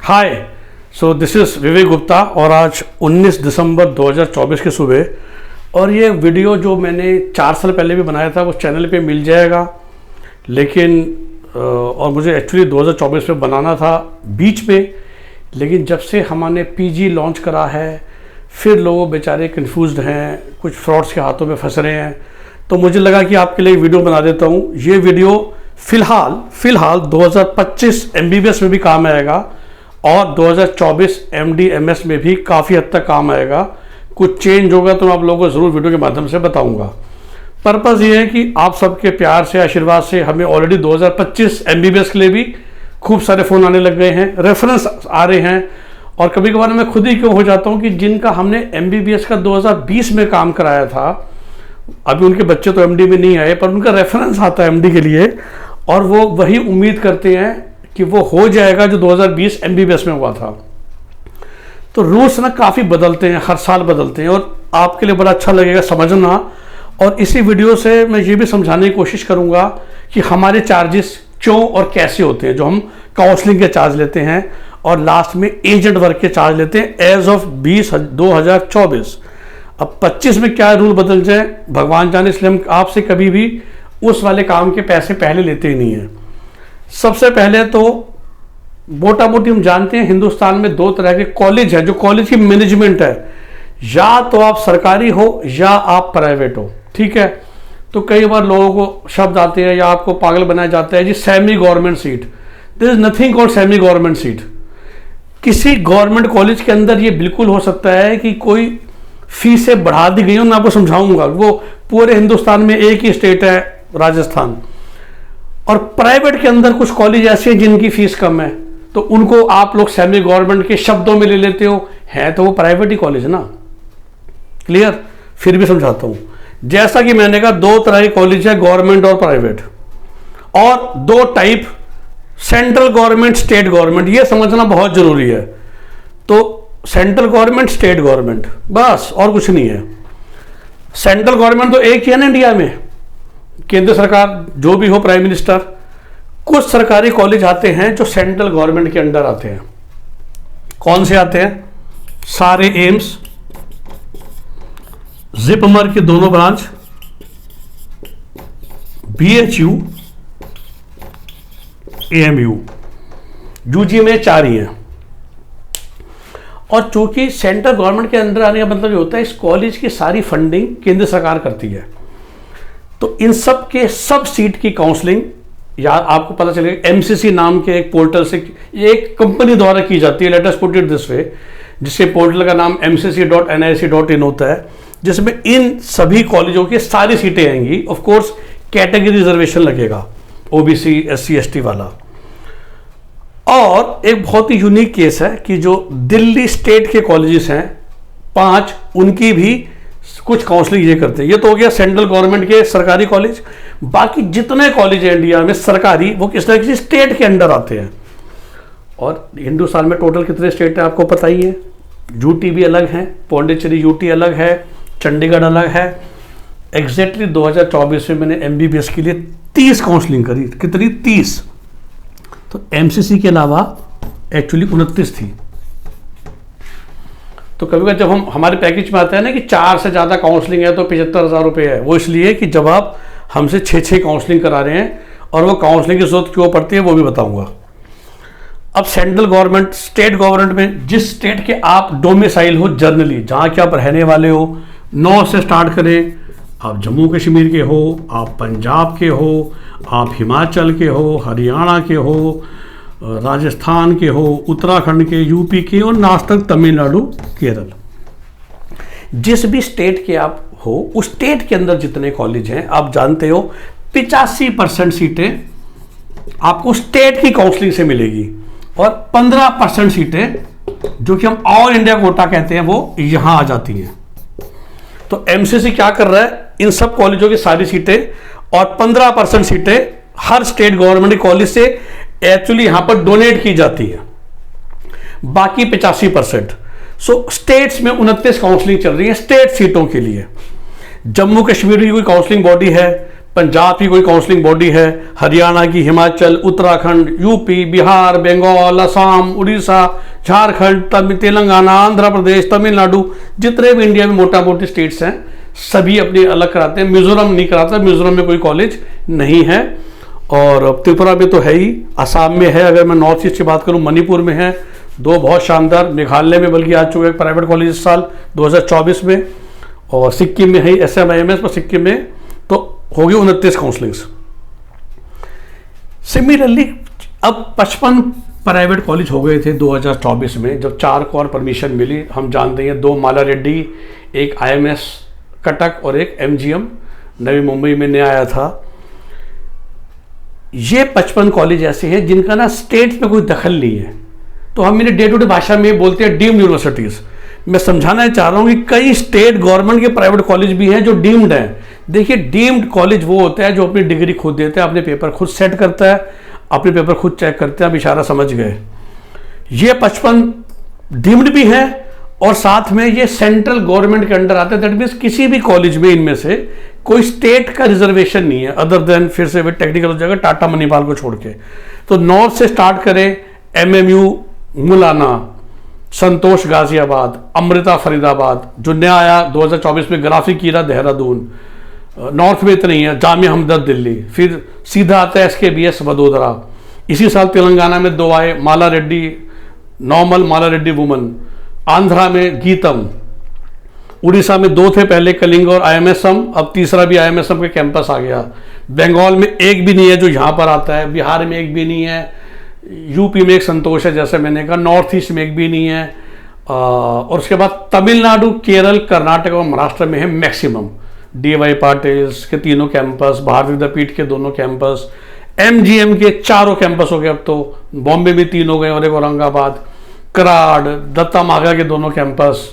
Hi, so this is विवेक गुप्ता और आज 19 दिसंबर 2024 की सुबह। और ये वीडियो जो मैंने 4 साल पहले भी बनाया था वो चैनल पे मिल जाएगा, लेकिन और मुझे एक्चुअली 2024 में बनाना था बीच में, लेकिन जब से हमने पीजी लॉन्च करा है फिर लोग बेचारे कंफ्यूज्ड हैं, कुछ फ्रॉड्स के हाथों में फंस रहे हैं, तो मुझे लगा कि आपके लिए वीडियो बना देता हूँ। ये वीडियो फ़िलहाल 2025 MBBS में भी काम आएगा और 2024 MD MS में भी काफ़ी हद तक काम आएगा। कुछ चेंज होगा तो मैं आप लोगों को ज़रूर वीडियो के माध्यम से बताऊंगा। पर्पज़ ये है कि आप सबके प्यार से, आशीर्वाद से हमें ऑलरेडी 2025 MBBS के लिए भी खूब सारे फ़ोन आने लग गए हैं, रेफरेंस आ रहे हैं। और कभी कभार मैं खुद ही क्यों हो जाता हूँ कि जिनका हमने MBBS का 2020 में काम कराया था, अभी उनके बच्चे तो MD में नहीं आए पर उनका रेफरेंस आता है MD के लिए, और वो वही उम्मीद करते हैं कि वो हो जाएगा जो 2020 MBBS में हुआ था। तो रूल्स ना काफ़ी बदलते हैं, हर साल बदलते हैं, और आपके लिए बड़ा अच्छा लगेगा समझना। और इसी वीडियो से मैं ये भी समझाने की कोशिश करूँगा कि हमारे चार्जेस क्यों और कैसे होते हैं, जो हम काउंसलिंग के चार्ज लेते हैं और लास्ट में एजेंट वर्क के चार्ज लेते हैं एज ऑफ 2024। अब 25 में क्या रूल बदल जाए भगवान जाने, इसलिए हम आपसे कभी भी उस वाले काम के पैसे पहले लेते ही नहीं हैं। सबसे पहले तो मोटा मोटी हम जानते हैं हिंदुस्तान में 2 तरह के कॉलेज हैं, जो कॉलेज की मैनेजमेंट है, या तो आप सरकारी हो या आप प्राइवेट हो, ठीक है। तो कई बार लोगों को शब्द आते हैं या आपको पागल बनाया जाता है जी semi government seat. There is nothing called semi government seat. किसी गवर्नमेंट कॉलेज के अंदर ये बिल्कुल हो सकता है कि कोई फीसें बढ़ा दी गई हो, मैं आपको समझाऊंगा। वो पूरे हिंदुस्तान में एक ही स्टेट है, राजस्थान। और प्राइवेट के अंदर कुछ कॉलेज ऐसे हैं जिनकी फीस कम है, तो उनको आप लोग सेमी गवर्नमेंट के शब्दों में ले लेते हो, है तो वो प्राइवेट ही कॉलेज है ना। क्लियर? फिर भी समझाता हूं। जैसा कि मैंने कहा 2 तरह के कॉलेज है, गवर्नमेंट और प्राइवेट, और 2 type, central government, state government. ये समझना बहुत जरूरी है। तो सेंट्रल गवर्नमेंट, स्टेट गवर्नमेंट, बस और कुछ नहीं है। सेंट्रल गवर्नमेंट तो एक ही है ना इंडिया में, केंद्र सरकार जो भी हो, प्राइम मिनिस्टर। कुछ सरकारी कॉलेज आते हैं जो सेंट्रल गवर्नमेंट के अंडर आते हैं। कौन से आते हैं? सारे एम्स, जिपमर के दोनों ब्रांच, BHU, AMU, UG में 4 ही हैं। और चूंकि सेंट्रल गवर्नमेंट के अंदर आने का मतलब ये होता है इस कॉलेज की सारी फंडिंग केंद्र सरकार करती है। तो इन सब के सब सीट की काउंसलिंग, या आपको पता चलेगा MCC नाम के एक पोर्टल से, एक कंपनी द्वारा की जाती है, let us put it this way, जिसके पोर्टल का नाम mcc.nic.in होता है, जिसमें इन सभी कॉलेजों की सारी सीटें आएंगी। ऑफ कोर्स कैटेगरी रिजर्वेशन लगेगा, OBC SC ST वाला। और एक बहुत ही यूनिक केस है कि जो दिल्ली स्टेट के कॉलेजेस हैं 5, उनकी भी कुछ काउंसलिंग ये करते हैं। ये तो हो गया सेंट्रल गवर्नमेंट के सरकारी कॉलेज। बाकी जितने कॉलेज हैं इंडिया में सरकारी, वो किस तरह किसी स्टेट के अंडर आते हैं। और हिंदुस्तान में टोटल कितने स्टेट हैं आपको पता ही है। यूटी भी अलग है, पौंडीचेरी UT अलग है, चंडीगढ़ अलग है। एग्जैक्टली 2024 में मैंने MBBS के लिए 30 काउंसलिंग करी। कितनी? 30। तो MCC के अलावा एक्चुअली 29 थी। तो कभी कभी जब हम हमारे पैकेज में आता है ना कि 4 से ज़्यादा काउंसलिंग है तो 75,000 रुपये है, वो इसलिए कि जब आप हमसे 6 काउंसलिंग करा रहे हैं, और वो काउंसलिंग की जरूरत क्यों पड़ती है वो भी बताऊंगा। अब सेंट्रल गवर्नमेंट, स्टेट गवर्नमेंट में जिस स्टेट के आप डोमिसाइल हो, जर्नली जहाँ के आप रहने वाले हो, 9 से स्टार्ट करें, आप जम्मू कश्मीर के हो, आप पंजाब के हो, आप हिमाचल के हो, हरियाणा के हो, राजस्थान के हो, उत्तराखंड के, UP के, और लास्ट तक तमिलनाडु, केरल। जिस भी स्टेट के आप हो, उस स्टेट के अंदर जितने कॉलेज हैं, आप जानते हो 85% सीटें आपको स्टेट की काउंसलिंग से मिलेगी, और 15% सीटें जो कि हम ऑल इंडिया कोटा कहते हैं वो यहां आ जाती हैं। तो MCC क्या कर रहा है, इन सब कॉलेजों की सारी सीटें और 15% सीटें हर स्टेट गवर्नमेंट कॉलेज से एक्चुअली यहां पर डोनेट की जाती है, बाकी 85%। सो स्टेट्स में 29 काउंसलिंग चल रही है स्टेट सीटों के लिए। जम्मू कश्मीर की कोई काउंसलिंग बॉडी है, पंजाब की कोई काउंसलिंग बॉडी है, हरियाणा की, हिमाचल, उत्तराखंड, यूपी, बिहार, बंगाल, असम, उड़ीसा, झारखंड, तेलंगाना, आंध्र प्रदेश, तमिलनाडु, जितने भी इंडिया में मोटा मोटी स्टेट्स हैं सभी अपने अलग कराते हैं। मिजोरम नहीं कराता, मिजोरम में कोई कॉलेज नहीं है, और त्रिपुरा में तो है ही, असम में है, अगर मैं नॉर्थ ईस्ट की बात करूं मणिपुर में है, दो बहुत शानदार, मेघालय में बल्कि आ चुके हैं प्राइवेट कॉलेज इस साल 2024 में, और सिक्किम में है SMIMS, पर सिक्किम में तो हो गई 29 काउंसलिंग्स। सिमिलरली अब 55 प्राइवेट कॉलेज हो गए थे 2024 में, जब 4 को और परमिशन मिली। हम जानते हैं 2 माला रेड्डी, एक IMS कटक और एक MGM नवी मुंबई में नया आया था। ये 55 कॉलेज ऐसे हैं जिनका ना स्टेट में कोई दखल नहीं है, तो हम मेरे डे टू डे भाषा में बोलते हैं डीम्ड यूनिवर्सिटीज। मैं समझाना चाह रहा हूं कि कई स्टेट गवर्नमेंट के प्राइवेट कॉलेज भी हैं जो डीम्ड हैं। देखिए, डीम्ड कॉलेज वो होता है जो अपनी डिग्री खुद देता है, अपने पेपर खुद सेट करता है, अपने पेपर खुद चेक करते हैं। आप इशारा समझ गए। ये 55 डीम्ड भी हैं और साथ में ये सेंट्रल गवर्नमेंट के अंडर आते हैं। दैट मीन्स किसी भी कॉलेज में इनमें से कोई स्टेट का रिजर्वेशन नहीं है, अदर देन फिर से वे टेक्निकल हो जाएगा टाटा मणिपाल को छोड़ के। तो नॉर्थ से स्टार्ट करें, MMU मुलाना, संतोष गाजियाबाद, अमृता फरीदाबाद, जो नया आया 2024 में ग्राफिक कीरा देहरादून, नॉर्थ में इतना ही है, जामिया हमदर्द दिल्ली, फिर सीधा आता है SKBS वडोदरा। इसी साल तेलंगाना में 2 आए, माला रेड्डी नॉर्मल, माला रेड्डी वुमन, आंध्रा में गीतम, उड़ीसा में 2 थे पहले, कलिंग और IMSM, अब तीसरा भी IMSM के कैंपस आ गया। बंगाल में एक भी नहीं है जो यहाँ पर आता है, बिहार में एक भी नहीं है, यूपी में एक संतोष है जैसे मैंने कहा, नॉर्थ ईस्ट में एक भी नहीं है, और उसके बाद तमिलनाडु, केरल, कर्नाटक और महाराष्ट्र में है मैक्सिमम। DY पाटिल के 3 कैंपस, भारत विद्यापीठ के 2 कैंपस, MGM के 4 कैंपस हो गए, अब तो बॉम्बे में 3 हो गए और एक औरंगाबाद, कराड़, दत्ता मागा के 2 कैंपस,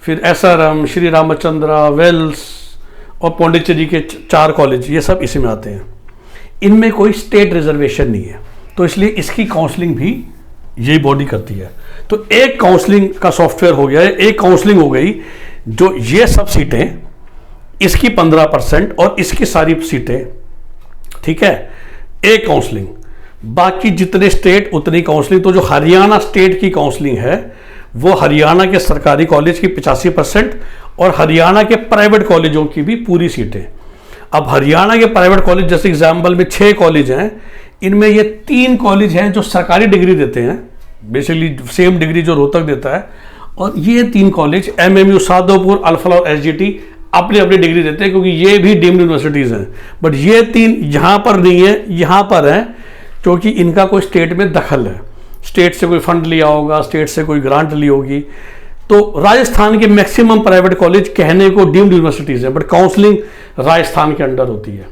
फिर SRM, श्री रामचंद्र, वेल्स और पौंडीचेरी के 4 कॉलेज, ये सब इसी में आते हैं। इनमें कोई स्टेट रिजर्वेशन नहीं है, तो इसलिए इसकी काउंसलिंग भी यही बॉडी करती है। तो एक काउंसलिंग का सॉफ्टवेयर हो गया है, एक काउंसलिंग हो गई, जो ये सब सीटें, इसकी 15% और इसकी सारी सीटें, ठीक है, एक काउंसलिंग। बाकी जितने स्टेट उतनी काउंसलिंग। तो जो हरियाणा स्टेट की काउंसलिंग है वो हरियाणा के सरकारी कॉलेज की 85% और हरियाणा के प्राइवेट कॉलेजों की भी पूरी सीटें। अब हरियाणा के प्राइवेट कॉलेज जैसे एग्जाम्पल में 6 कॉलेज हैं, इनमें ये 3 कॉलेज हैं जो सरकारी डिग्री देते हैं, बेसिकली सेम डिग्री जो रोहतक देता है, और ये 3 कॉलेज MMU, सादोपुर, अल्फला और SGT अपनी अपनी डिग्री देते हैं, क्योंकि ये भी डीम्ड यूनिवर्सिटीज़ हैं। बट ये 3 यहाँ पर नहीं है, यहाँ पर हैं क्योंकि इनका कोई स्टेट में दखल है, स्टेट से कोई फंड लिया होगा, स्टेट से कोई ग्रांट ली होगी। तो राजस्थान के मैक्सिमम प्राइवेट कॉलेज कहने को डीम्ड यूनिवर्सिटीज़ हैं, बट काउंसलिंग राजस्थान के अंडर होती है।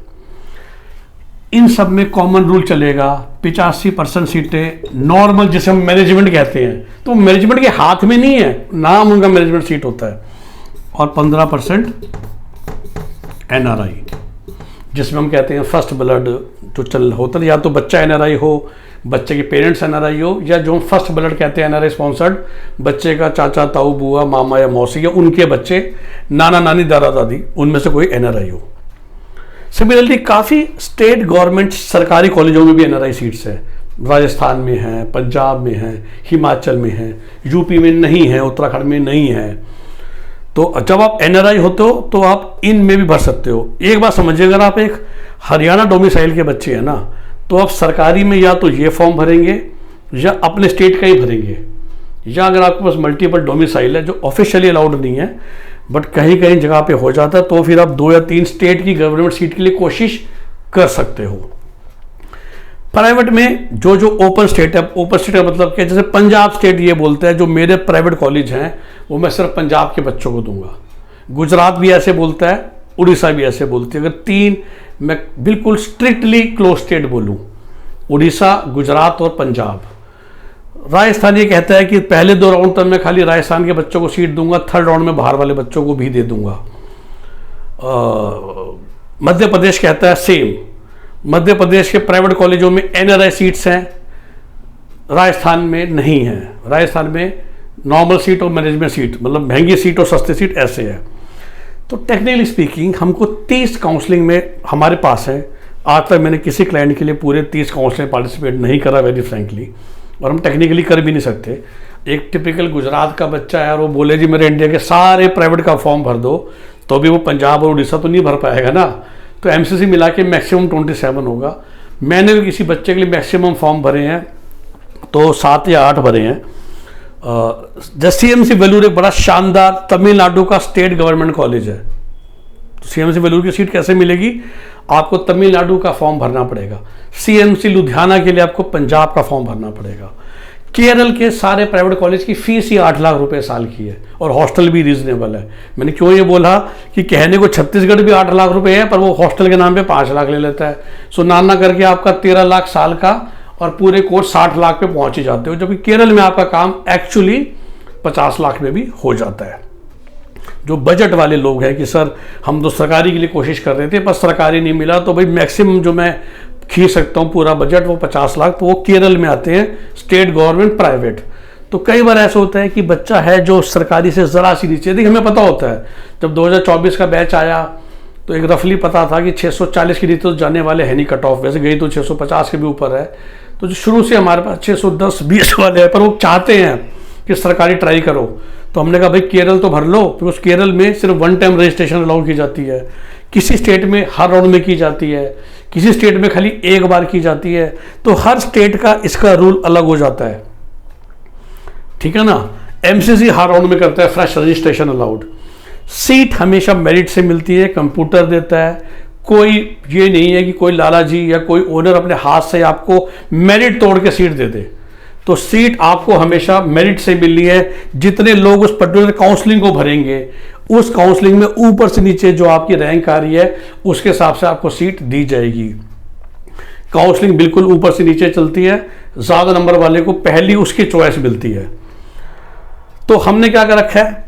इन सब में कॉमन रूल चलेगा, 85% सीटें नॉर्मल, जिसे हम मैनेजमेंट कहते हैं, तो मैनेजमेंट के हाथ में नहीं है, नाम उनका मैनेजमेंट सीट होता है, और 15% NRI, जिसमें हम कहते हैं फर्स्ट ब्लड जो चल होता है, या तो बच्चा NRI हो, बच्चे के पेरेंट्स NRI हो, या जो हम फर्स्ट ब्लड कहते हैं NRI स्पॉन्सर्ड, बच्चे का चाचा, ताऊ, बुआ, मामा या मौसी या उनके बच्चे, नाना नानी, दादा दादी, उनमें से कोई NRI हो। सिमिलरली काफ़ी स्टेट गवर्नमेंट सरकारी कॉलेजों में भी NRI सीट्स है, राजस्थान में है, पंजाब में है, हिमाचल में है, यूपी में नहीं है, उत्तराखंड में नहीं है। तो जब आप NRI होते हो तो आप इन में भी भर सकते हो। एक बात समझिए, अगर आप एक हरियाणा डोमिसाइल के बच्चे हैं ना, तो आप सरकारी में या तो ये फॉर्म भरेंगे या अपने स्टेट का ही भरेंगे, या अगर आपके पास मल्टीपल डोमिसाइल है जो ऑफिशियली अलाउड नहीं है बट कहीं कहीं जगह पे हो जाता है, तो फिर आप 2 या 3 स्टेट की गवर्नमेंट सीट के लिए कोशिश कर सकते हो। प्राइवेट में जो जो ओपन स्टेट है, ओपन स्टेट का मतलब क्या, जैसे पंजाब स्टेट ये बोलता है जो मेरे प्राइवेट कॉलेज हैं वो मैं सिर्फ पंजाब के बच्चों को दूंगा। गुजरात भी ऐसे बोलता है, उड़ीसा भी ऐसे बोलती है। अगर 3 मैं बिल्कुल स्ट्रिक्टली क्लोज स्टेट बोलूं, उड़ीसा, गुजरात और पंजाब। राजस्थान ये कहता है कि पहले 2 राउंड तक मैं खाली राजस्थान के बच्चों को सीट दूंगा, 3rd राउंड में बाहर वाले बच्चों को भी दे दूंगा। मध्य प्रदेश कहता है सेम, मध्य प्रदेश के प्राइवेट कॉलेजों में NRI सीट्स हैं, राजस्थान में नहीं है। राजस्थान में नॉर्मल सीट और मैनेजमेंट सीट, मतलब महंगी सीट और सस्ती सीट ऐसे है। तो टेक्निकली स्पीकिंग हमको 30 काउंसलिंग में हमारे पास है। आज तक मैंने किसी क्लाइंट के लिए पूरे 30 काउंसलिंग पार्टिसिपेट नहीं करा वेरी फ्रेंकली, और हम टेक्निकली कर भी नहीं सकते। एक टिपिकल गुजरात का बच्चा है और वो बोले जी मेरे इंडिया के सारे प्राइवेट का फॉर्म भर दो, तो भी वो पंजाब और उड़ीसा तो नहीं भर पाएगा ना। तो एमसीसी मिला के मैक्सिमम 27 होगा। मैंने भी किसी बच्चे के लिए मैक्सिमम फॉर्म भरे हैं तो 7 या 8 भरे हैं। जैसे सीएमसी वेलूर एक बड़ा शानदार तमिलनाडु का स्टेट गवर्नमेंट कॉलेज है। तो सीएमसी वेलूर की सीट कैसे मिलेगी? आपको तमिलनाडु का फॉर्म भरना पड़ेगा। सीएमसी लुधियाना के लिए आपको पंजाब का फॉर्म भरना पड़ेगा। केरल के सारे प्राइवेट कॉलेज की फीस ही 8 लाख रुपए साल की है, और हॉस्टल भी रीजनेबल है। मैंने क्यों ये बोला कि कहने को छत्तीसगढ़ भी 8 लाख रुपए है, पर वो हॉस्टल के नाम पे 5 लाख ले लेता है। सो नाना करके आपका 13 लाख साल का, और पूरे कोर्स 60 लाख पे पहुंच ही जाते हो, जबकि केरल में आपका काम एक्चुअली 50 लाख में भी हो जाता है। जो बजट वाले लोग हैं कि सर हम तो सरकारी के लिए कोशिश कर रहे थे पर सरकारी नहीं मिला, तो भाई मैक्सिमम जो मैं खींच सकता हूँ पूरा बजट वो 50 लाख, तो वो केरल में आते हैं स्टेट गवर्नमेंट प्राइवेट। तो कई बार ऐसा होता है कि बच्चा है जो सरकारी से ज़रा सी नीचे, देखिए हमें पता होता है जब 2024 का बैच आया तो एक रफली पता था कि 640 की नीचे तो जाने वाले है नहीं कट ऑफ, वैसे गई तो 650 के भी ऊपर है। तो जो शुरू से हमारे पास 610-20 वाले हैं, पर वो चाहते हैं कि सरकारी ट्राई करो। तो हमने कहा भाई केरल तो भर लो, बिकॉज केरल में सिर्फ 1 टाइम रजिस्ट्रेशन अलाउ की जाती है। किसी स्टेट में हर राउंड में की जाती है, किसी स्टेट में खाली एक बार की जाती है। तो हर स्टेट का इसका रूल अलग हो जाता है, ठीक है ना। एमसीसी हर राउंड में करता है फ्रेश रजिस्ट्रेशन अलाउड। सीट हमेशा मेरिट से मिलती है, कंप्यूटर देता है। कोई ये नहीं है कि कोई लाला जी या कोई ओनर अपने हाथ से आपको मेरिट तोड़ के सीट दे दे। तो सीट आपको हमेशा मेरिट से मिलनी है। जितने लोग उस पर्टिकुलर काउंसलिंग को भरेंगे, उस काउंसलिंग में ऊपर से नीचे जो आपकी रैंक आ रही है उसके हिसाब से आपको सीट दी जाएगी। काउंसलिंग बिल्कुल ऊपर से नीचे चलती है, ज्यादा नंबर वाले को पहली उसकी चॉइस मिलती है। तो हमने क्या कर रखा है,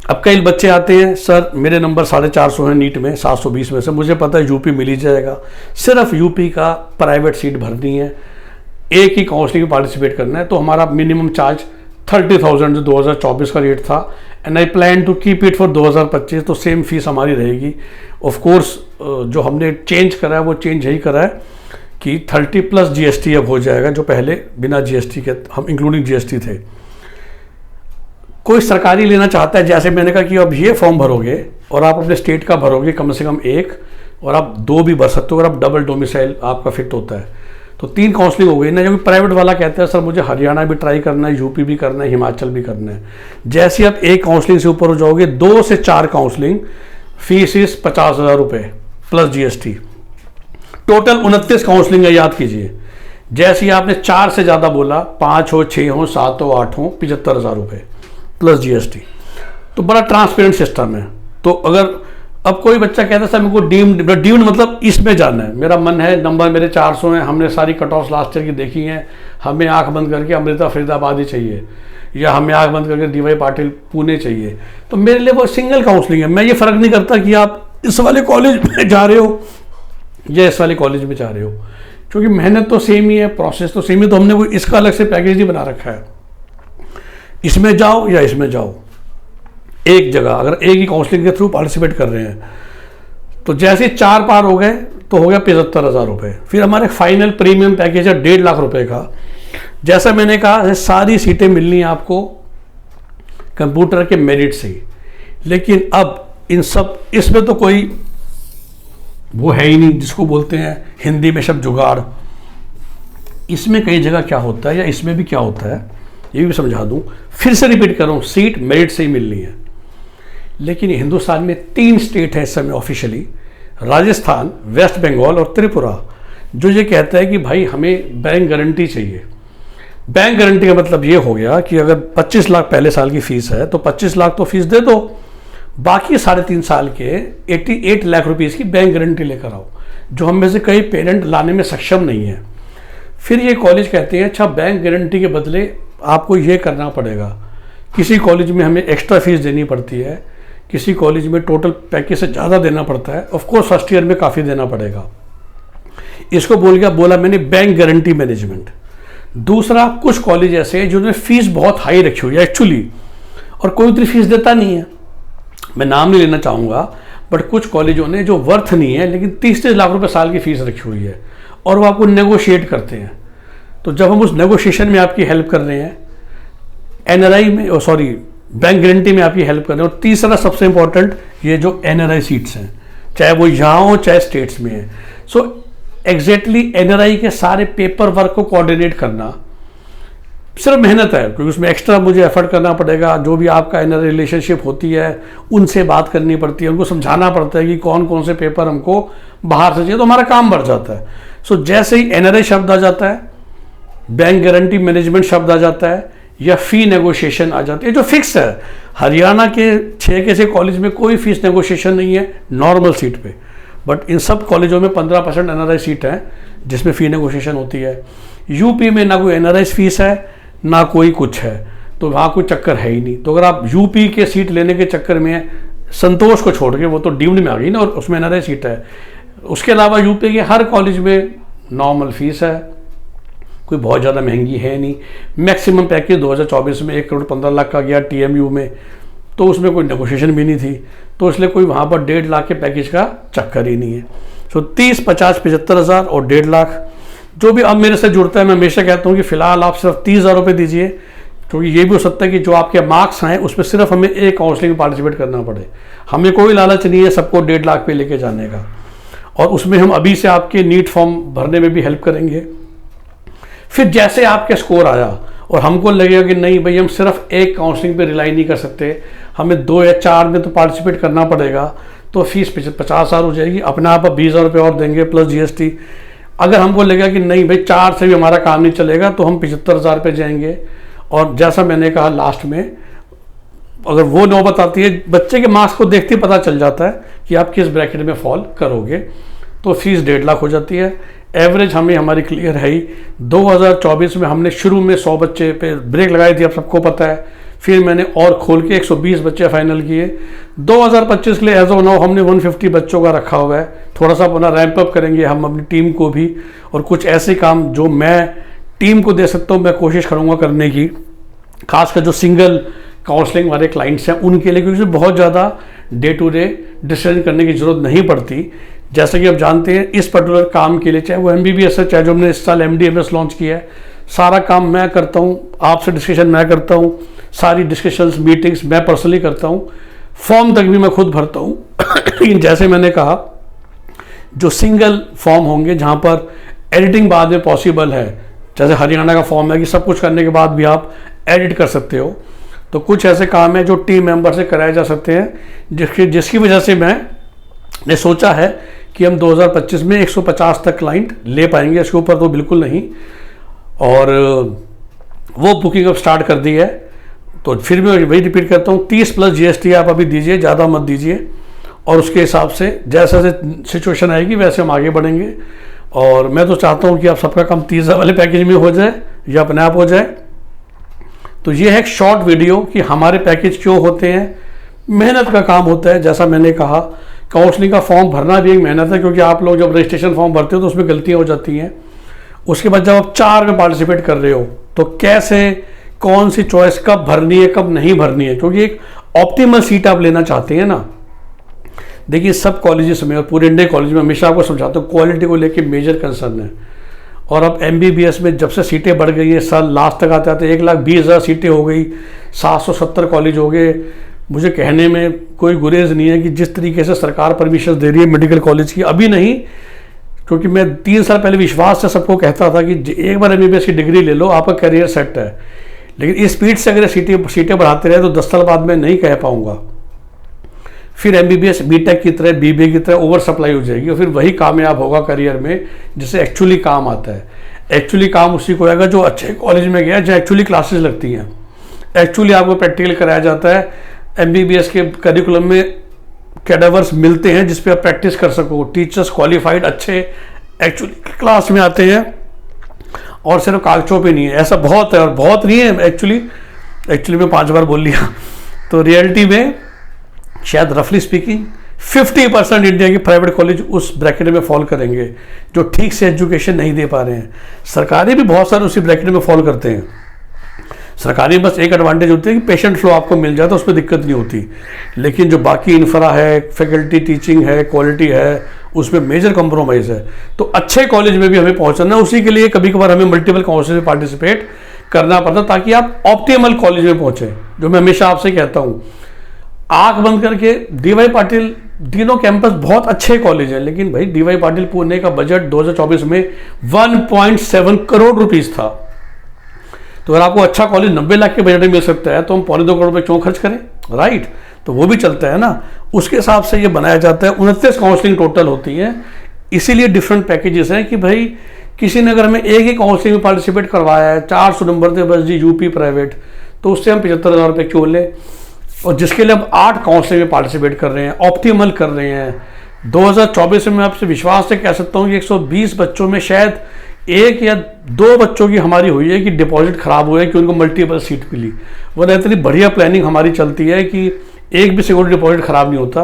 अब कई बच्चे आते हैं सर मेरे नंबर 450 है नीट में 720 में से, मुझे पता है यूपी मिल ही जाएगा, सिर्फ यूपी का प्राइवेट सीट भरनी है, एक ही काउंसलिंग में पार्टिसिपेट करना है। तो हमारा मिनिमम चार्ज 30,000 जो 2024 का रेट था, and I plan to keep it for 2025। तो सेम फीस हमारी रहेगी। ऑफ कोर्स जो हमने चेंज करा है वो चेंज यही करा है कि 30 प्लस जीएसटी अब हो जाएगा, जो पहले बिना जीएसटी के हम इंक्लूडिंग जीएसटी थे। कोई सरकारी लेना चाहता है, जैसे मैंने कहा कि अब ये फॉर्म भरोगे और आप अपने स्टेट का भरोगे कम से कम एक, और आप 2 भी भर सकते हो अगर आप डबल डोमिसाइल आपका फिट होता है। तो 3 काउंसलिंग हो गई ना। जो प्राइवेट वाला कहते हैं सर मुझे हरियाणा भी ट्राई करना है, यूपी भी करना है, हिमाचल भी करना है। जैसे आप एक काउंसलिंग से ऊपर हो जाओगे, 2 से 4 काउंसलिंग, फीस इस 50,000 रुपये प्लस जीएसटी। टोटल 29 काउंसलिंग है, याद कीजिए। जैसे ही आपने 4 से ज़्यादा बोला, 5 हो, 6 हो, 7 हो, 8 हो, 75,000 रुपये प्लस जीएसटी। तो बड़ा ट्रांसपेरेंट सिस्टम है। तो अगर अब कोई बच्चा कहता है सर मेरे को डीम्ड मतलब इसमें जाना है, मेरा मन है, नंबर मेरे 400 हैं, हमने सारी कट ऑफ लास्ट ईयर की देखी हैं, हमें आंख बंद करके अमृता फरीदाबाद ही चाहिए, या हमें आंख बंद करके डीवाई पाटिल पुणे चाहिए, तो मेरे लिए वो सिंगल काउंसलिंग है। मैं ये फर्क नहीं करता कि आप इस वाले कॉलेज में जा रहे हो या इस वाले कॉलेज में जा रहे हो, क्योंकि मेहनत तो सेम ही है, प्रोसेस तो सेम ही। तो हमने कोई इसका अलग से पैकेज ही बना रखा है, इसमें जाओ या इसमें जाओ, एक जगह अगर एक ही काउंसलिंग के थ्रू पार्टिसिपेट कर रहे हैं। तो जैसे 4 पार हो गए तो हो गया 75,000 रुपये। फिर हमारे फाइनल प्रीमियम पैकेज है 1.5 लाख रुपए का। जैसा मैंने कहा सारी सीटें मिलनी है आपको कंप्यूटर के मेरिट से ही, लेकिन अब इन सब इसमें तो कोई वो है ही नहीं जिसको बोलते हैं हिंदी में शब्द जुगाड़। इसमें कई जगह क्या होता है या इसमें भी क्या होता है ये भी समझा दूं, फिर से रिपीट कर रहा हूं, सीट मेरिट से ही मिलनी है। लेकिन हिंदुस्तान में 3 स्टेट है इस समय ऑफिशियली, राजस्थान, वेस्ट बंगाल और त्रिपुरा, जो ये कहता है कि भाई हमें बैंक गारंटी चाहिए। बैंक गारंटी का मतलब ये हो गया कि अगर 25 लाख पहले साल की फीस है तो 25 लाख तो फीस दे दो, बाकी 3.5 साल के 88 लाख रुपीज़ की बैंक गारंटी लेकर आओ, जो हम में से कई पेरेंट लाने में सक्षम नहीं है। फिर ये कॉलेज कहते हैं अच्छा बैंक गारंटी के बदले आपको ये करना पड़ेगा, किसी कॉलेज में हमें एक्स्ट्रा फीस देनी पड़ती है, किसी कॉलेज में टोटल पैकेज से ज़्यादा देना पड़ता है, ऑफ कोर्स फर्स्ट ईयर में काफ़ी देना पड़ेगा। इसको बोला मैंने बैंक गारंटी मैनेजमेंट। दूसरा, कुछ कॉलेज ऐसे हैं जिन्होंने फीस बहुत हाई रखी हुई है एक्चुअली, और कोई उतनी फीस देता नहीं है। मैं नाम नहीं लेना चाहूँगा, बट कुछ कॉलेजों ने जो वर्थ नहीं है लेकिन 30-30 लाख रुपए साल की फीस रखी हुई है और वो आपको नेगोशिएट करते हैं। तो जब हम उस नेगोशिएशन में आपकी हेल्प कर रहे हैं, एनआरआई में सॉरी बैंक गारंटी में आपकी हेल्प कर रहे हैं, और तीसरा सबसे इंपॉर्टेंट ये जो एनआरआई सीट्स हैं, चाहे वो यहाँ हो चाहे स्टेट्स में है। सो एग्जैक्टली एनआरआई के सारे पेपर वर्क को कोऑर्डिनेट करना सिर्फ मेहनत है, क्योंकि उसमें एक्स्ट्रा मुझे एफर्ट करना पड़ेगा। जो भी आपका एनआरआई रिलेशनशिप होती है उनसे बात करनी पड़ती है, उनको समझाना पड़ता है कि कौन कौन से पेपर हमको बाहर से चाहिए, तो हमारा काम बढ़ जाता है। सो जैसे ही एनआरआई शब्द आ जाता है, बैंक गारंटी मैनेजमेंट शब्द आ जाता है, या फी नेगोशिएशन आ जाती है, जो फिक्स है। हरियाणा के 6 के से कॉलेज में कोई फीस नेगोशिएशन नहीं है नॉर्मल सीट पे, बट इन सब कॉलेजों में 15% एनआरआई सीट है जिसमें फ़ी नेगोशिएशन होती है। यूपी में ना कोई एनआरआई फीस है ना कोई कुछ है, तो वहाँ कोई चक्कर है ही नहीं। तो अगर आप यूपी के सीट लेने के चक्कर में, संतोष को छोड़ के, वो तो डीम्ड में आ गई ना और उसमें एनआरआई सीट है, उसके अलावा यूपी के हर कॉलेज में नॉर्मल फीस है, कोई बहुत ज़्यादा महंगी है नहीं। मैक्सिमम पैकेज 2024 में 1 करोड़ 15 लाख का गया टीएमयू में, तो उसमें कोई नेगोशिएशन भी नहीं थी, तो इसलिए कोई वहाँ पर 1.5 लाख के पैकेज का चक्कर ही नहीं है। सो 30, 50, 75 हज़ार और 1.5 लाख जो भी अब मेरे से जुड़ता है, मैं हमेशा कहता हूँ कि फ़िलहाल आप सिर्फ 30,000 रुपये दीजिए, क्योंकि ये भी हो सकता है कि जो आपके मार्क्स हैं उसमें सिर्फ हमें एक काउंसलिंग में पार्टिसिपेट करना पड़े। हमें कोई लालच नहीं है सबको 1.5 लाख पे लेके जाने का, और उसमें हम अभी से आपके नीट फॉर्म भरने में भी हेल्प करेंगे। फिर जैसे आपके स्कोर आया और हमको लगेगा कि नहीं भाई हम सिर्फ एक काउंसलिंग पे रिलाई नहीं कर सकते, हमें 2 या 4 में तो पार्टिसिपेट करना पड़ेगा, तो फीस 50,000 हो जाएगी। अपने आप 20,000 रुपये और देंगे प्लस जीएसटी। अगर हमको लगेगा कि नहीं भाई 4 से भी हमारा काम नहीं चलेगा, तो हम 75,000 पे जाएंगे। और जैसा मैंने कहा लास्ट में, अगर वो नौबत आती है, बच्चे के मार्क्स को देखते ही पता चल जाता है कि आप किस ब्रैकेट में फॉल करोगे, तो फीस 1.5 लाख हो जाती है। एवरेज हमें हमारी क्लियर है ही। 2024 में हमने शुरू में 100 बच्चे पे ब्रेक लगाई थी, आप सबको पता है। फिर मैंने और खोल के 120 बच्चे फाइनल किए। 2025 के लिए एज ऑफ नाउ हमने 150 बच्चों का रखा हुआ है। थोड़ा सा अपना रैंप अप करेंगे हम अपनी टीम को भी, और कुछ ऐसे काम जो मैं टीम को दे सकता हूँ मैं कोशिश करूँगा करने की, खासकर जो सिंगल काउंसलिंग वाले क्लाइंट्स हैं उनके लिए, क्योंकि बहुत ज़्यादा डे टू डे डिसीजन करने की ज़रूरत नहीं पड़ती। जैसे कि आप जानते हैं इस पर्टिकुलर काम के लिए, चाहे वो MBBS है, चाहे जो हमने इस साल MD/MS लॉन्च किया है, सारा काम मैं करता हूँ, आपसे डिस्कशन मैं करता हूँ, सारी डिस्कशंस मीटिंग्स मैं पर्सनली करता हूँ, फॉर्म तक भी मैं खुद भरता हूँ। लेकिन जैसे मैंने कहा, जो सिंगल फॉर्म होंगे जहाँ पर एडिटिंग बाद में पॉसिबल है, जैसे हरियाणा का फॉर्म है कि सब कुछ करने के बाद भी आप एडिट कर सकते हो, तो कुछ ऐसे काम है जो टीम मेंबर से कराए जा सकते हैं, जिसकी वजह से मैंने सोचा है कि हम 2025 में 150 तक क्लाइंट ले पाएंगे, इसके ऊपर तो बिल्कुल नहीं। और वो बुकिंग अब स्टार्ट कर दी है। तो फिर मैं वही रिपीट करता हूँ, 30 प्लस GST आप अभी दीजिए, ज़्यादा मत दीजिए, और उसके हिसाब से जैसे सिचुएशन आएगी वैसे हम आगे बढ़ेंगे। और मैं तो चाहता हूँ कि आप सबका काम 30,000 वाले पैकेज में हो जाए या अपने आप हो जाए। तो ये है एक शॉर्ट वीडियो कि हमारे पैकेज क्यों होते हैं। मेहनत का काम होता है, जैसा मैंने कहा, काउंसलिंग का फॉर्म भरना भी एक मेहनत है, क्योंकि आप लोग जब रजिस्ट्रेशन फॉर्म भरते हो तो उसमें गलतियाँ हो जाती हैं। उसके बाद जब आप 4 में पार्टिसिपेट कर रहे हो तो कैसे, कौन सी चॉइस कब भरनी है कब नहीं भरनी है, क्योंकि एक ऑप्टिमल सीट आप लेना चाहते हैं ना। देखिए सब कॉलेजेस में और पूरे इंडिया कॉलेज में हमेशा आपको समझाता हूँ, क्वालिटी को लेके मेजर कंसर्न है। और अब MBBS में जब से सीटें बढ़ गई हैं, साल लास्ट तक आते आते 1,20,000 सीटें हो गई, 770 कॉलेज हो गए। मुझे कहने में कोई गुरेज नहीं है कि जिस तरीके से सरकार परमिशन दे रही है मेडिकल कॉलेज की, अभी नहीं, क्योंकि मैं 3 साल पहले विश्वास से सबको कहता था कि एक बार MBBS की डिग्री ले लो, आपका करियर सेट है। लेकिन इस स्पीड से अगर सीटें बढ़ाते रहे तो 10 साल बाद मैं नहीं कह पाऊंगा। फिर MBBS BTech की तरह BBA की तरह ओवर सप्लाई हो जाएगी, और फिर वही कामयाब होगा करियर में जिससे एक्चुअली काम आता है। एक्चुअली काम उसी को आएगा जो अच्छे कॉलेज में गया, जहाँ एक्चुअली क्लासेस लगती हैं, एक्चुअली आपको प्रैक्टिकल कराया जाता है। MBBS के करिकुलम में कैडावर्स मिलते हैं जिस पे आप प्रैक्टिस कर सको, टीचर्स क्वालिफाइड अच्छे एक्चुअली क्लास में आते हैं, और सिर्फ कागजों पे नहीं है। ऐसा बहुत है, और बहुत नहीं है एक्चुअली मैं 5 बार बोल लिया। तो रियलिटी में शायद रफली स्पीकिंग 50% इंडिया के प्राइवेट कॉलेज उस ब्रैकेट में फॉल करेंगे जो ठीक से एजुकेशन नहीं दे पा रहे हैं। सरकारें भी बहुत सारे उसी ब्रैकेट में फॉल करते हैं। सरकारी बस एक एडवांटेज होती है कि पेशेंट फ्लो आपको मिल जाता है, उस पर दिक्कत नहीं होती, लेकिन जो बाकी इंफ्रा है, फैकल्टी टीचिंग है, क्वालिटी है, उसमें मेजर कॉम्प्रोमाइज़ है। तो अच्छे कॉलेज में भी हमें पहुंचना है, उसी के लिए कभी कभार हमें मल्टीपल काउंसिल में पार्टिसिपेट करना पड़ता ताकि आप ऑप्टिमल कॉलेज में पहुंचे। जो मैं हमेशा आपसे कहता हूँ, आंख बंद करके डीवाई पाटिल, तीनों कैंपस बहुत अच्छे कॉलेज हैं, लेकिन भाई डीवाई पाटिल पुणे का बजट 2024 में 1.7 करोड़ रुपीस था। तो अगर आपको अच्छा कॉलेज 90 लाख के बजट में मिल सकता है तो हम 2.25 करोड़ रुपये क्यों खर्च करें, राइट। तो वो भी चलता है ना, उसके हिसाब से ये बनाया जाता है। 29 काउंसलिंग टोटल होती है, इसीलिए डिफरेंट पैकेजेस हैं कि भाई किसी ने अगर हमें एक ही काउंसलिंग में पार्टिसिपेट करवाया है, 400 नंबर थे बस जी, यूपी प्राइवेट, तो उससे हम 75,000 रुपये क्यों लें। और जिसके लिए हम 8 काउंसलिंग में पार्टिसिपेट कर रहे हैं, ऑप्टिमल कर रहे हैं, 2024 में मैं आपसे विश्वास से कह सकता हूँ कि 120 बच्चों में शायद 1 या 2 बच्चों की हमारी हुई है कि डिपॉजिट खराब हुआ है कि उनको मल्टीपल सीट मिली। वरना इतनी बढ़िया प्लानिंग हमारी चलती है कि एक भी सिक्योरिटी डिपॉजिट खराब नहीं होता,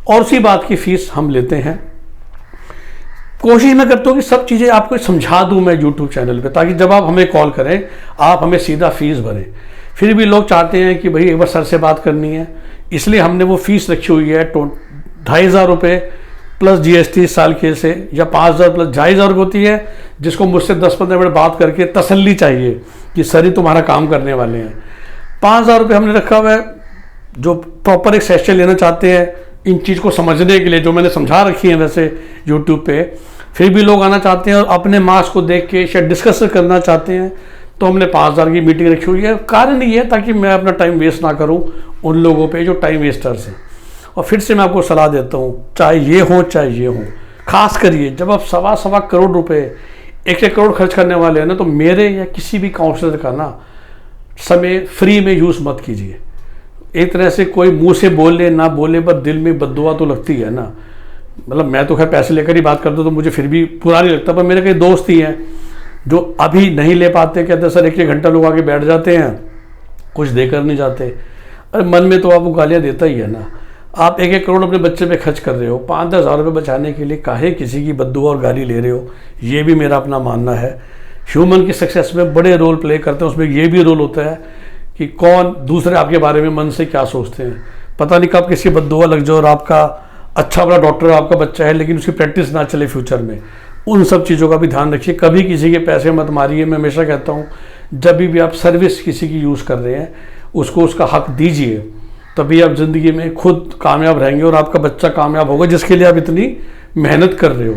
और उसी बात की फीस हम लेते हैं। कोशिश मैं करता हूँ कि सब चीज़ें आपको समझा दूँ मैं यूट्यूब चैनल पे, ताकि जब आप हमें कॉल करें आप हमें सीधा फीस भरें। फिर भी लोग चाहते हैं कि भाई एक बार सर से बात करनी है, इसलिए हमने वो फीस रखी हुई है 2,500 रुपये प्लस GST साल के से, या 5,000 प्लस 2,500 रुपये होती है, जिसको मुझसे 10-15 मिनट बात करके तसल्ली चाहिए कि सर ही तुम्हारा काम करने वाले हैं। 5,000 रुपये हमने रखा हुआ है जो प्रॉपर एक सेशन लेना चाहते हैं इन चीज़ को समझने के लिए, जो मैंने समझा रखी है वैसे यूट्यूब पे। फिर भी लोग आना चाहते हैं और अपने मार्क्स को देख के शायद डिस्कस करना चाहते हैं, तो हमने 5,000 की मीटिंग रखी हुई है। कारण ये है ताकि मैं अपना टाइम वेस्ट ना करूं उन लोगों पे जो टाइम वेस्टर्स हैं। और फिर से मैं आपको सलाह देता हूं, चाहे ये हो, खास करिए जब आप 1.25 करोड़ रुपए 1 करोड़ खर्च करने वाले हैं ना, तो मेरे या किसी भी काउंसलर का ना समय फ्री में यूज़ मत कीजिए। एक तरह से कोई मुंह से बोले ना बोले, पर दिल में बद्दुआ तो लगती है ना। मतलब मैं तो खैर पैसे लेकर ही बात करता हूँ, तो मुझे फिर भी बुरा नहीं लगता, पर मेरे कई दोस्त ही हैं जो अभी नहीं ले पाते, कहते सर 1 घंटा लोग आके बैठ जाते हैं, कुछ देकर नहीं जाते। अरे मन में तो आपको गालियाँ देता ही है ना। आप 1 करोड़ अपने बच्चे पे खर्च कर रहे हो, 5-10 हज़ार रुपये बचाने के लिए काहे किसी की बद्दुआ और गाली ले रहे हो। ये भी मेरा अपना मानना है। ह्यूमन की सक्सेस में बड़े रोल प्ले करते हैं, उसमें ये भी रोल होता है कि कौन दूसरे आपके बारे में मन से क्या सोचते हैं। पता नहीं कब किसी बद्दुआ लग जाओ और आपका अच्छा बड़ा डॉक्टर आपका बच्चा है लेकिन उसकी प्रैक्टिस ना चले फ्यूचर में। उन सब चीज़ों का भी ध्यान रखिए। कभी किसी के पैसे मत मारिए। मैं हमेशा कहता हूँ जब भी आप सर्विस किसी की यूज़ कर रहे हैं उसको उसका हक दीजिए, तभी आप ज़िंदगी में खुद कामयाब रहेंगे और आपका बच्चा कामयाब होगा जिसके लिए आप इतनी मेहनत कर रहे हो।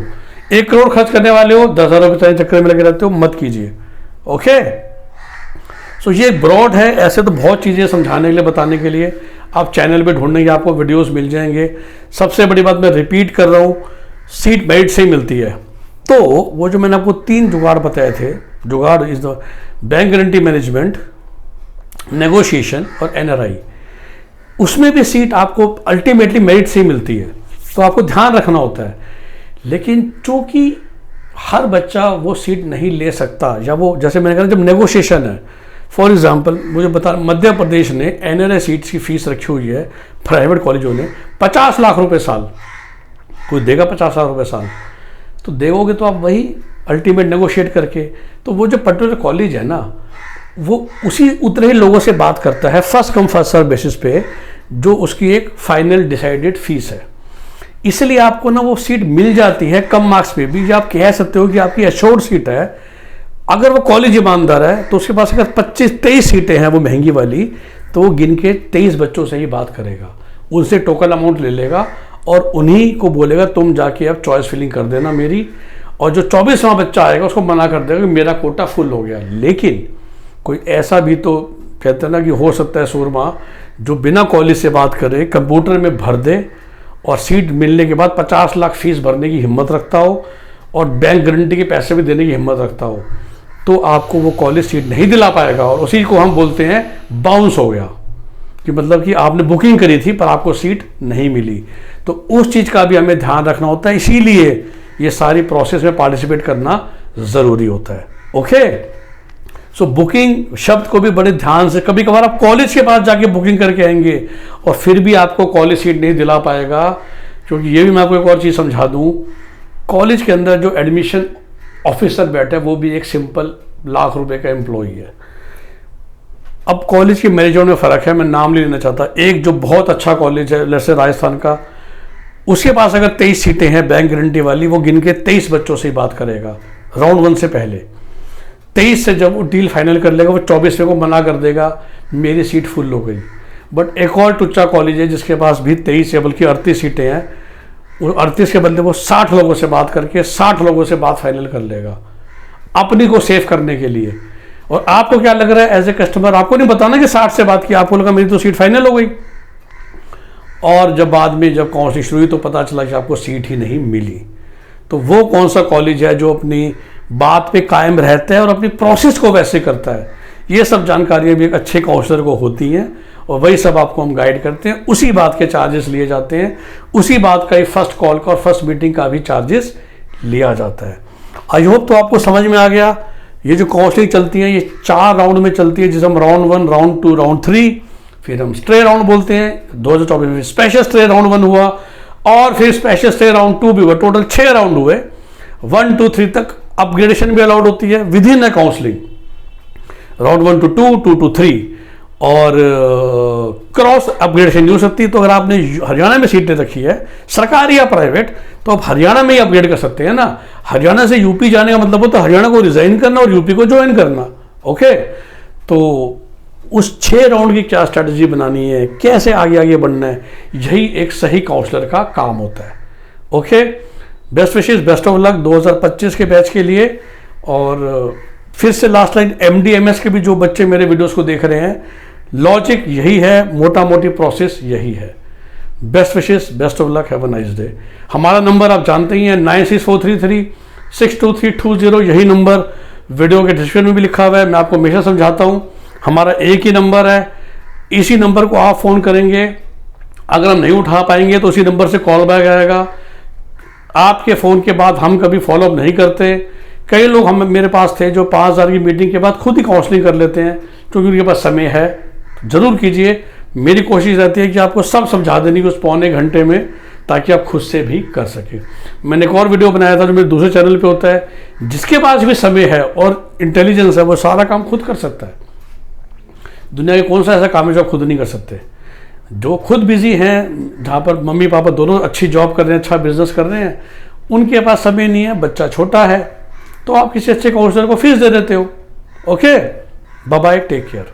1 करोड़ खर्च करने वाले हो, 10,000 रुपये चक्कर में लगे रहते हो, मत कीजिए। ओके, सो ये ब्रॉड है। ऐसे तो बहुत चीज़ें समझाने के लिए, बताने के लिए आप चैनल पे ढूंढेंगे, आपको वीडियोस मिल जाएंगे। सबसे बड़ी बात मैं रिपीट कर रहा हूँ, सीट मेरिट से ही मिलती है। तो वो जो मैंने आपको 3 जुगाड़ बताए थे, जुगाड़ is the bank guarantee management, negotiation और NRI, उसमें भी सीट आपको अल्टीमेटली मेरिट से ही मिलती है। तो आपको ध्यान रखना होता है। लेकिन चूंकि हर बच्चा वो सीट नहीं ले सकता, या वो जैसे मैंने कहा जब नेगोशिएशन है, फॉर एग्जाम्पल मुझे बता, मध्य प्रदेश ने NRI सीट्स की फीस रखी हुई है प्राइवेट कॉलेजों ने 50 लाख रुपए साल। कोई देगा 50 लाख रुपए साल? तो देवोगे तो आप वही अल्टीमेट नेगोशिएट करके। तो वो जो पर्टिकुलर कॉलेज है ना, वो उसी उतने ही लोगों से बात करता है first come first serve basis पे, जो उसकी एक फाइनल डिसाइडेड फीस है। इसलिए आपको ना वो सीट मिल जाती है कम मार्क्स पे भी, या आप कह सकते हो कि आपकी एश्योर्ड सीट है। अगर वो कॉलेज ईमानदार है तो उसके पास अगर 25-23 सीटें हैं वो महंगी वाली, तो वो गिन के 23 बच्चों से ही बात करेगा, उनसे टोकन अमाउंट ले लेगा और उन्हीं को बोलेगा तुम जाके अब चॉइस फिलिंग कर देना मेरी। और जो 24वां बच्चा आएगा उसको मना कर देगा कि मेरा कोटा फुल हो गया। लेकिन कोई ऐसा भी तो कहते हैं ना कि हो सकता है सूरमा, जो बिना कॉलेज से बात करे, कंप्यूटर में भर दे और सीट मिलने के बाद 50 लाख फीस भरने की हिम्मत रखता हो और बैंक गारंटी के पैसे भी देने की हिम्मत रखता हो, तो आपको वो कॉलेज सीट नहीं दिला पाएगा। और उसी को हम बोलते हैं बाउंस हो गया, कि मतलब कि आपने बुकिंग करी थी पर आपको सीट नहीं मिली। तो उस चीज़ का भी हमें ध्यान रखना होता है, इसीलिए ये सारी प्रोसेस में पार्टिसिपेट करना ज़रूरी होता है। ओके, सो बुकिंग शब्द को भी बड़े ध्यान से, कभी कभार आप कॉलेज के पास जाके बुकिंग करके आएंगे और फिर भी आपको कॉलेज सीट नहीं दिला पाएगा। क्योंकि ये भी मैं आपको एक और चीज़ समझा दूँ, कॉलेज के अंदर जो एडमिशन ऑफिसर बैठा है वो भी एक सिंपल लाख रुपए का एम्प्लॉई है। अब कॉलेज की मेरिट जोन में फ़र्क है, मैं नाम नहीं लेना चाहता। एक जो बहुत अच्छा कॉलेज है जैसे राजस्थान का, उसके पास अगर 23 सीटें हैं बैंक गारंटी वाली, वो गिन के 23 बच्चों से ही बात करेगा राउंड 1 से पहले। 23 से जब वो डील फाइनल कर लेगा, वो 24वें को मना कर देगा मेरी सीट फुल हो गई। बट एक और टुच्चा कॉलेज है जिसके पास भी 23 या बल्कि 38 सीटें हैं, वो 38 के बदले वो 60 लोगों से बात करके 60 लोगों से बात फाइनल कर लेगा अपनी को सेव करने के लिए। और आपको क्या लग रहा है एज ए कस्टमर, आपको नहीं बताना कि 60 से बात की, आपको लगा मेरी तो सीट फाइनल हो गई। और जब बाद में जब काउंसलिंग शुरू हुई तो पता चला कि आपको सीट ही नहीं मिली। तो वो कौन सा कॉलेज है जो अपनी बात पे कायम रहता है और अपनी प्रोसेस को वैसे करता है? ये सब जानकारियाँ भी एक अच्छे काउंसलर को होती हैं और वही सब आपको हम गाइड करते हैं। उसी बात के चार्जेस लिए जाते हैं, उसी बात का ही फर्स्ट कॉल का और फर्स्ट मीटिंग का भी चार्जेस लिया जाता है। आई होप तो आपको समझ में आ गया। ये जो काउंसलिंग चलती है ये 4 राउंड में चलती है, जिसे हम राउंड 1, राउंड 2, राउंड 3, फिर हम स्ट्रे राउंड बोलते हैं। 2024 में स्पेशल स्ट्रे राउंड 1 हुआ और फिर स्पेशल स्ट्रे राउंड 2 भी हुआ। टोटल 6 राउंड हुए। 1, 2, 3 तक अपग्रेडेशन भी अलाउड होती है with in a counselling, round 1 to 2, 2 to 3, और क्रॉस अपग्रेडेशन नहीं हो सकती। तो अगर आपने हरियाणा में सीटें रखी है सरकारी या प्राइवेट, तो आप हरियाणा में ही अपग्रेड कर सकते हैं ना। हरियाणा से यूपी जाने का मतलब होता है हरियाणा को रिजाइन करना और यूपी को ज्वाइन करना। ओके, तो उस 6 राउंड की क्या स्ट्रेटजी बनानी है, कैसे आगे आगे बढ़ना है, यही एक सही काउंसलर का काम होता है। Okay, best Vishesh, best of luck 2025 के बैच के लिए। और फिर से लास्ट लाइन, MD MS के भी जो बच्चे मेरे वीडियोस को देख रहे हैं, लॉजिक यही है, मोटा मोटी प्रोसेस यही है। Best Vishesh, best of luck, have a nice day. हमारा नंबर आप जानते ही हैं 9643362320, यही नंबर वीडियो के डिस्क्रिप्शन में भी लिखा हुआ है। मैं आपको हमेशा समझाता हूँ हमारा एक ही नंबर है, इसी नंबर को आप फ़ोन करेंगे। अगर हम नहीं उठा पाएंगे तो उसी नंबर से कॉल बैक आएगा। आपके फ़ोन के बाद हम कभी फॉलोअप नहीं करते। कई लोग हम मेरे पास थे जो 5000 की मीटिंग के बाद खुद ही काउंसलिंग कर लेते हैं, क्योंकि उनके पास समय है। ज़रूर कीजिए। मेरी कोशिश रहती है कि आपको सब समझा देने की उस पौने घंटे में, ताकि आप खुद से भी कर सकें। मैंने एक और वीडियो बनाया था जो मेरे दूसरे चैनल पे होता है, जिसके पास भी समय है और इंटेलिजेंस है वो सारा काम खुद कर सकता है। दुनिया के कौन सा ऐसा काम है जो आप खुद नहीं कर सकते? जो खुद बिजी हैं, जहाँ पर मम्मी पापा दोनों अच्छी जॉब कर रहे हैं, अच्छा बिजनेस कर रहे हैं, उनके पास समय नहीं है, बच्चा छोटा है, तो आप किसी अच्छे काउंसलर को फीस दे देते हो। Okay, bye bye, take care.